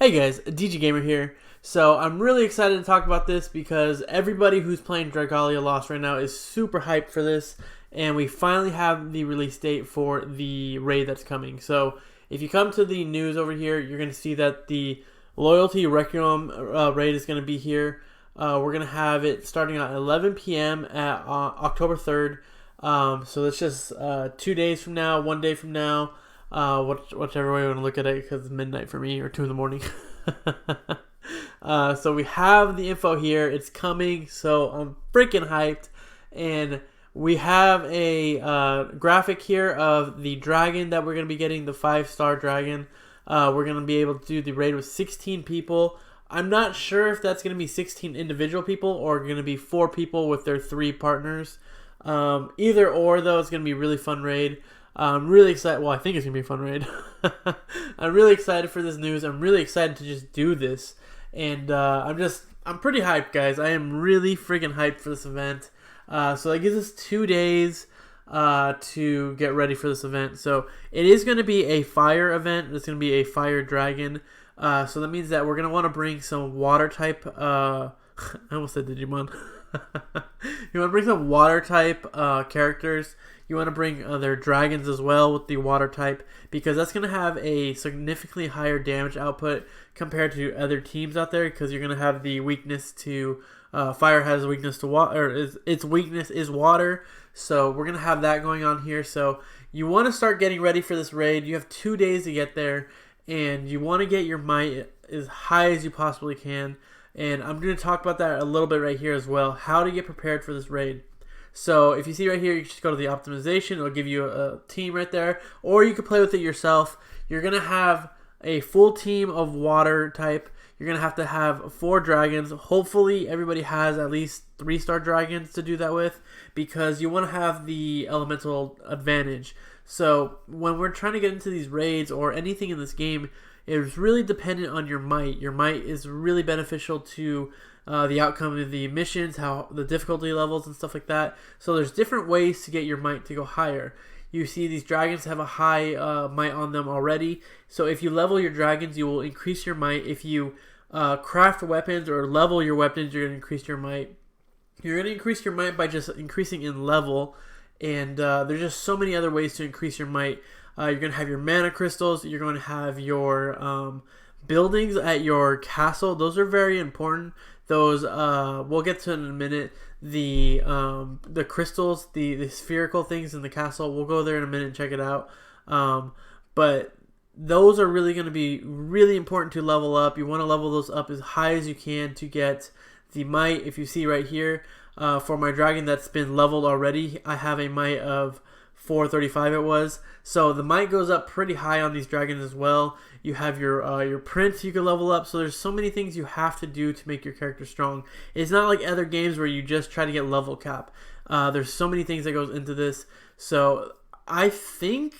Hey guys, DJ Gamer here. So I'm really excited to talk about this because everybody who's playing Dragalia Lost right now is super hyped for this, and we finally have the release date for the raid that's coming. So if you come to the news over here, you're going to see that the Loyalty Requiem raid is going to be here. We're going to have it starting at 11 p.m. at October 3rd. So that's just 2 days from now, 1 day from now. Whichever way you want to look at it, because it's midnight for me, or 2 in the morning. So we have the info here. It's coming, so I'm freaking hyped. And we have a graphic here of the dragon that we're going to be getting, the 5-star dragon. We're going to be able to do the raid with 16 people. I'm not sure if that's going to be 16 individual people or going to be 4 people with their 3 partners. Either or, though, it's going to be a really fun raid. I'm really excited. Well, I think it's going to be a fun raid. I'm really excited for this news. I'm really excited to just do this. And I'm pretty hyped, guys. I am really freaking hyped for this event. So that gives us 2 days to get ready for this event. So it is going to be a fire event. It's going to be a fire dragon. So that means that we're going to want to bring some water type. I almost said Digimon. You want to bring some water type characters. You want to bring their dragons as well with the water type, because that's going to have a significantly higher damage output compared to other teams out there, because you're going to have the weakness to fire has a weakness to water, or its weakness is water. So we're going to have that going on here. So you want to start getting ready for this raid. You have 2 days to get there, and you want to get your might as high as you possibly can. And I'm going to talk about that a little bit right here as well, how to get prepared for this raid. So if you see right here, you just go to the optimization. It'll give you a team right there, or you can play with it yourself. You're going to have a full team of water type. You're going to have 4 dragons. Hopefully everybody has at least 3-star dragons to do that with, because you want to have the elemental advantage. So when we're trying to get into these raids or anything in this game, it's really dependent on your might. Your might is really beneficial to the outcome of the missions, how the difficulty levels and stuff like that. So there's different ways to get your might to go higher. You see these dragons have a high might on them already. So if you level your dragons, you will increase your might. If you craft weapons or level your weapons, you're going to increase your might. You're going to increase your might by just increasing in level. And there's just so many other ways to increase your might. You're going to have your mana crystals. You're going to have your buildings at your castle. Those are very important. Those we'll get to in a minute. The crystals, the spherical things in the castle, we'll go there in a minute and check it out. But those are really going to be really important to level up. You want to level those up as high as you can to get the might. If you see right here, for my dragon that's been leveled already, I have a might of 435 it was. So the might goes up pretty high on these dragons as well. You have your prince you can level up. So there's so many things you have to do to make your character strong. It's not like other games where you just try to get level cap. There's so many things that goes into this. So I think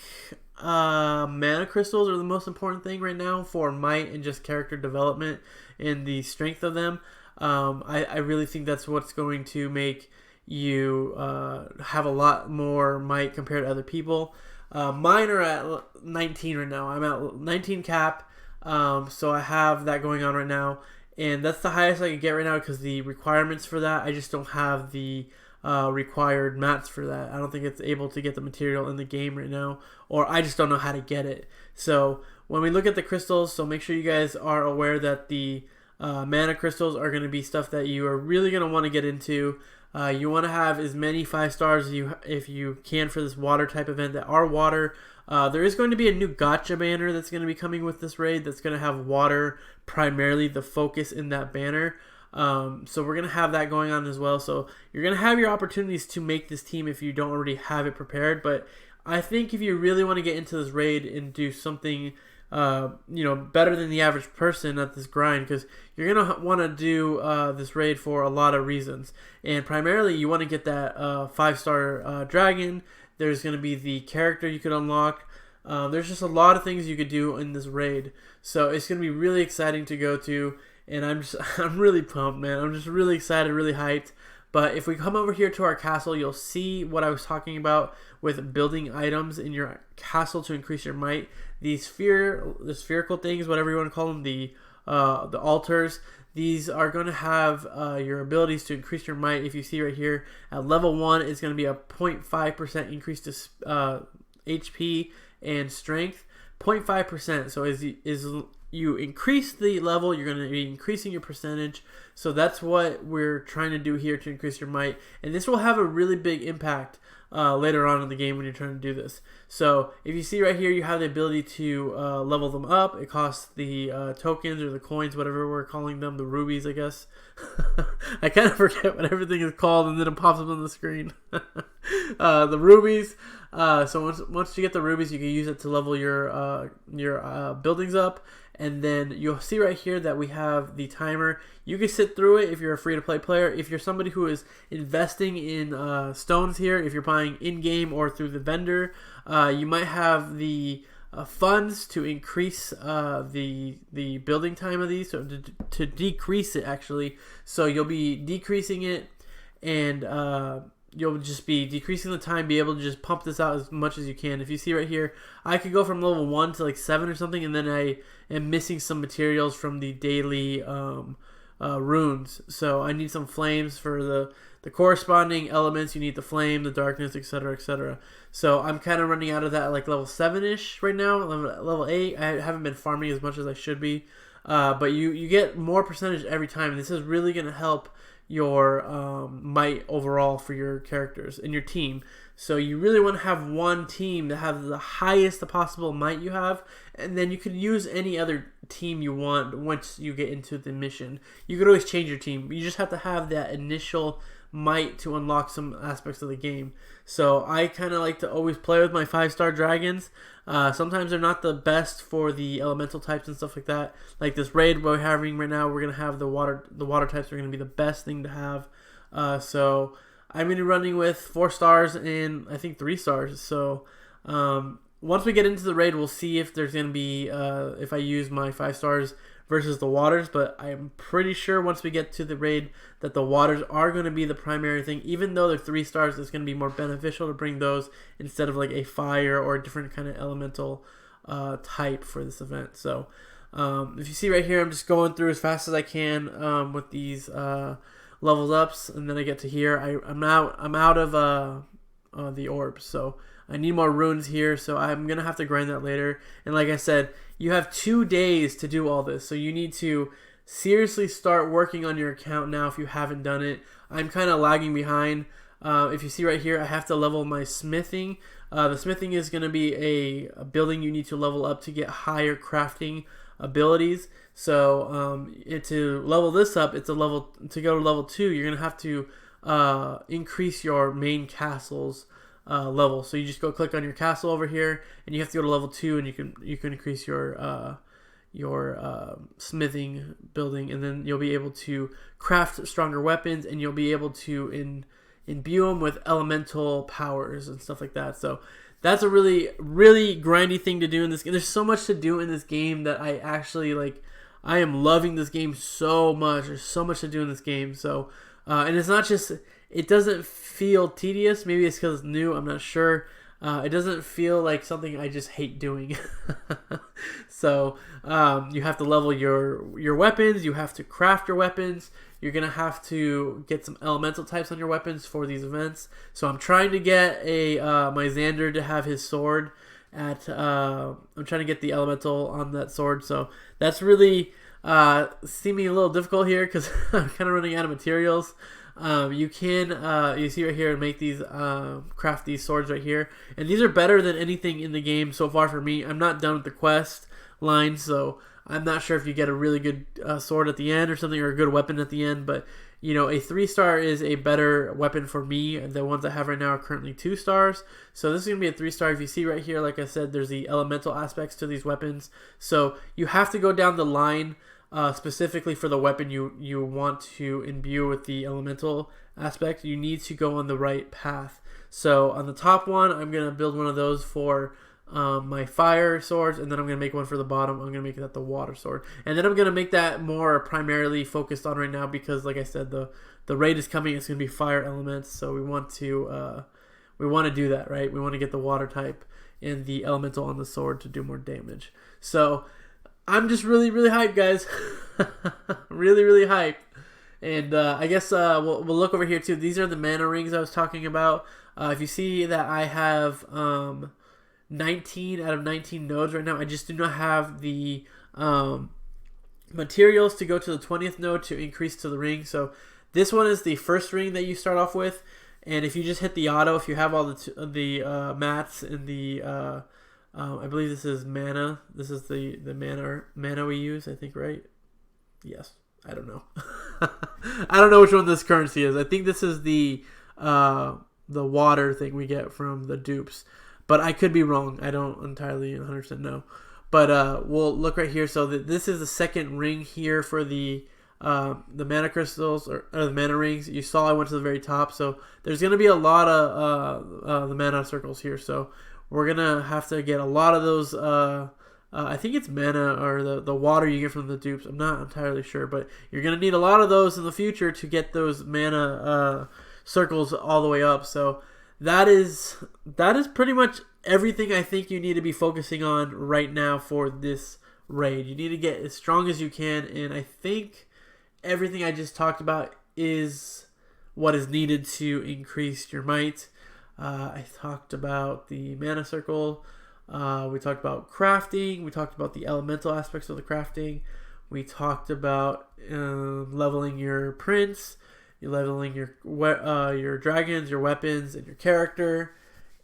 mana crystals are the most important thing right now for might and just character development and the strength of them. I really think that's what's going to make you have a lot more might compared to other people. Mine are at 19 right now. I'm at 19 cap, so I have that going on right now, and that's the highest I can get right now, because the requirements for that, I just don't have the required mats for that. I don't think it's able to get the material in the game right now, or I just don't know how to get it. So when we look at the crystals, so make sure you guys are aware that the mana crystals are going to be stuff that you are really going to want to get into. You want to have as many 5 stars if you can for this water type event that are water. There is going to be a new gacha banner that's going to be coming with this raid that's going to have water primarily the focus in that banner. So we're going to have that going on as well. So you're going to have your opportunities to make this team if you don't already have it prepared. But I think if you really want to get into this raid and do something better than the average person at this grind, because you're gonna want to do this raid for a lot of reasons, and primarily you want to get that 5-star dragon. There's gonna be the character you could unlock. There's just a lot of things you could do in this raid, so it's gonna be really exciting to go to, and I'm really pumped, man. I'm just really excited, really hyped. But if we come over here to our castle, you'll see what I was talking about with building items in your castle to increase your might. These the spherical things, whatever you want to call them, the the altars. These are going to have your abilities to increase your might. If you see right here, at level 1, it's going to be a 0.5% increase to HP and strength. 0.5%. So as you increase the level, you're going to be increasing your percentage. So that's what we're trying to do here to increase your might. And this will have a really big impact later on in the game when you're trying to do this. So if you see right here, you have the ability to level them up. It costs the tokens or the coins, whatever we're calling them, the rubies, I guess. I kind of forget what everything is called, and then it pops up on the screen. The rubies. So once you get the rubies, you can use it to level your buildings up. And then you'll see right here that we have the timer. You can sit through it if you're a free-to-play player. If you're somebody who is investing in stones here, if you're buying in-game or through the vendor, you might have the funds to increase the building time of these, so to decrease it actually. So you'll be decreasing it, and you'll just be decreasing the time, be able to just pump this out as much as you can. If you see right here, I could go from level 1 to like 7 or something, and then I am missing some materials from the daily runes. So I need some flames for the corresponding elements. You need the flame, the darkness, etc., etc. So I'm kind of running out of that at like level 7-ish right now. Level 8, I haven't been farming as much as I should be. But you get more percentage every time, and this is really going to help your might overall for your characters and your team. So you really want to have one team that has the highest possible might you have, and then you can use any other team you want once you get into the mission. You could always change your team. You just have to have that initial might to unlock some aspects of the game. So I kind of like to always play with my 5-star dragons. Sometimes they're not the best for the elemental types and stuff like that. Like this raid we're having right now, we're gonna have the water types are gonna be the best thing to have. So I'm gonna be running with 4 stars and I think 3 stars. So once we get into the raid, we'll see if there's gonna be if I use my 5 stars versus the waters, but I'm pretty sure once we get to the raid that the waters are going to be the primary thing. Even though they're 3 stars, it's going to be more beneficial to bring those instead of like a fire or a different kind of elemental type for this event. So if you see right here, I'm just going through as fast as I can with these levels ups, and then I get to here. I'm out of the orbs, so I need more runes here, so I'm going to have to grind that later. And like I said, you have 2 days to do all this, so you need to seriously start working on your account now if you haven't done it. I'm kind of lagging behind. If you see right here, I have to level my smithing. The smithing is going to be a building you need to level up to get higher crafting abilities. So to level this up, to go to level 2, you're going to have to increase your main castle's level. So you just go click on your castle over here, and you have to go to level 2, and you can increase your smithing building, and then you'll be able to craft stronger weapons, and you'll be able to imbue them with elemental powers and stuff like that. So that's a really, really grindy thing to do in this game. There's so much to do in this game that I actually like. I am loving this game so much. There's so much to do in this game. So and it's not just, it doesn't feel tedious. Maybe it's because it's new, I'm not sure. It doesn't feel like something I just hate doing. So you have to level your weapons. You have to craft your weapons. You're going to have to get some elemental types on your weapons for these events. So I'm trying to get my Xander to have his sword at... I'm trying to get the elemental on that sword. So that's really seeming a little difficult here because I'm kind of running out of materials. You can you see right here and make these craft these swords right here, and these are better than anything in the game so far for me. I'm not done with the quest line, so I'm not sure if you get a really good sword at the end or something, or a good weapon at the end, but you know, a 3-star is a better weapon for me. The ones I have right now are currently 2 stars, so this is gonna be a 3-star. If you see right here, like I said, there's the elemental aspects to these weapons, so you have to go down the line specifically for the weapon you want to imbue with the elemental aspect. You need to go on the right path. So on the top one, I'm going to build one of those for my fire swords, and then I'm going to make one for the bottom. I'm going to make that the water sword. And then I'm going to make that more primarily focused on right now because, like I said, the raid is coming. It's going to be fire elements, so we want to do that, right? We want to get the water type and the elemental on the sword to do more damage. So I'm just really, really hyped, guys. Really, really hyped. And I guess we'll look over here too. These are the mana rings I was talking about. If you see that I have 19 out of 19 nodes right now, I just do not have the materials to go to the 20th node to increase to the ring. So this one is the first ring that you start off with. And if you just hit the auto, if you have all the mats and the I believe this is mana. This is the mana we use, I think, right? Yes. I don't know. I don't know which one this currency is. I think this is the water thing we get from the dupes, but I could be wrong. I don't entirely 100% know. But we'll look right here. So this is the second ring here for the mana crystals or the mana rings. You saw I went to the very top, so there's gonna be a lot of the mana circles here. So we're gonna have to get a lot of those. I think it's mana or the water you get from the dupes. I'm not entirely sure, but you're going to need a lot of those in the future to get those mana circles all the way up. So that is pretty much everything I think you need to be focusing on right now for this raid. You need to get as strong as you can, and I think everything I just talked about is what is needed to increase your might. I talked about the mana circle. We talked about crafting. We talked about the elemental aspects of the crafting. We talked about leveling your prince, leveling your dragons, your weapons, and your character,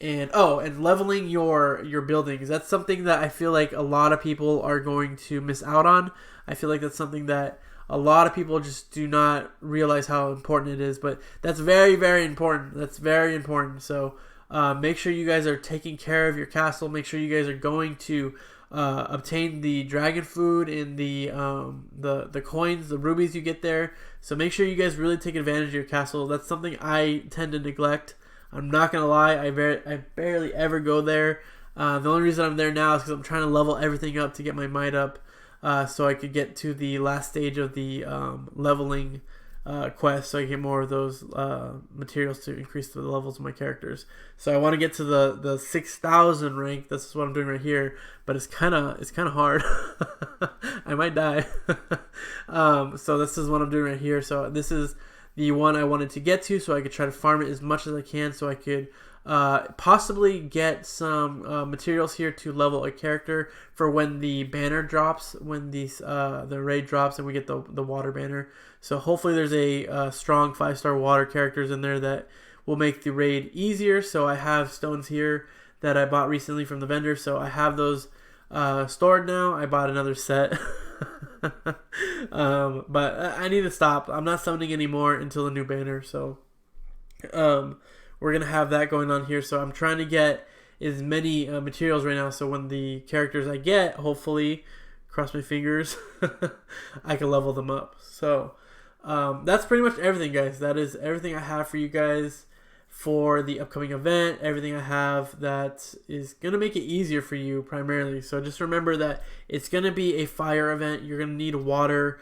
and leveling your buildings. That's something that I feel like a lot of people are going to miss out on. I feel like that's something that a lot of people just do not realize how important it is, but that's very, very important. That's very important. So make sure you guys are taking care of your castle. Make sure you guys are going to obtain the dragon food and the coins, the rubies you get there. So make sure you guys really take advantage of your castle. That's something I tend to neglect. I'm not gonna lie, I barely ever go there. The only reason I'm there now is because I'm trying to level everything up to get my might up, so I could get to the last stage of the leveling quest, so I get more of those materials to increase the levels of my characters. So I want to get to the 6,000 rank. This is what I'm doing right here, but it's kind of hard. I might die. So this is what I'm doing right here. So this is the one I wanted to get to, so I could try to farm it as much as I can, so I could possibly get some materials here to level a character for when the banner drops, when the raid drops and we get the water banner. So hopefully there's a strong 5-star water characters in there that will make the raid easier. So I have stones here that I bought recently from the vendor, so I have those stored now. I bought another set. But I need to stop. I'm not summoning anymore until the new banner, so we're gonna have that going on here. So I'm trying to get as many materials right now, so when the characters I get, hopefully, cross my fingers, I can level them up. So that's pretty much everything, guys. That is everything I have for you guys for the upcoming event. Everything I have that is gonna make it easier for you primarily. So just remember that it's gonna be a fire event. You're gonna need water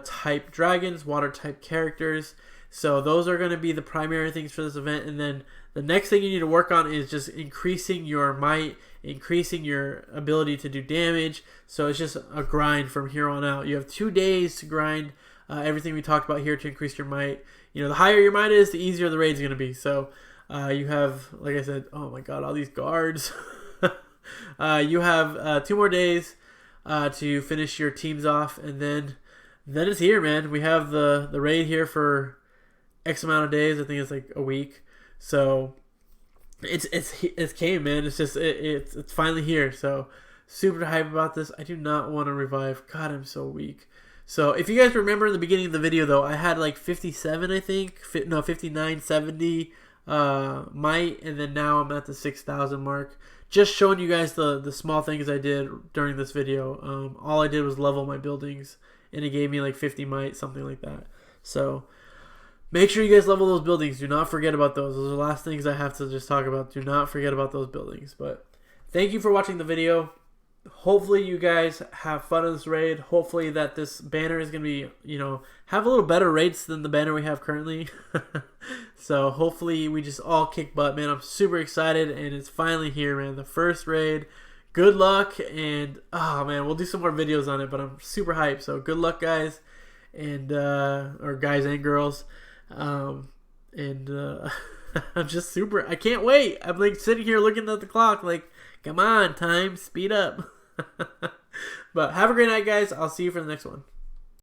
type dragons, water type characters. So those are going to be the primary things for this event. And then the next thing you need to work on is just increasing your might, increasing your ability to do damage. So it's just a grind from here on out. You have 2 days to grind everything we talked about here to increase your might. You know, the higher your might is, the easier the raid's going to be. So you have, like I said, oh my god, all these guards. You have 2 more days to finish your teams off. And then it's here, man. We have the raid here for X amount of days. I think it's like a week. So it's came, man. It's just it's finally here. So super hype about this. I do not want to revive. God, I'm so weak. So if you guys remember in the beginning of the video though, I had like 57, I think. No, 59, 70 might, and then now I'm at the 6,000 mark. Just showing you guys the small things I did during this video. All I did was level my buildings, and it gave me like 50 might, something like that. So make sure you guys level those buildings. Do not forget about those. Those are the last things I have to just talk about. Do not forget about those buildings. But thank you for watching the video. Hopefully you guys have fun in this raid. Hopefully that this banner is going to be, you know, have a little better rates than the banner we have currently. So hopefully we just all kick butt, man. I'm super excited, and it's finally here, man. The first raid. good luck, and oh man, we'll do some more videos on it, but I'm super hyped. So good luck, guys, and or guys and girls, and I'm just super. I can't wait. I'm like sitting here looking at the clock, like, come on, time, speed up. But have a great night, guys. I'll see you for the next one.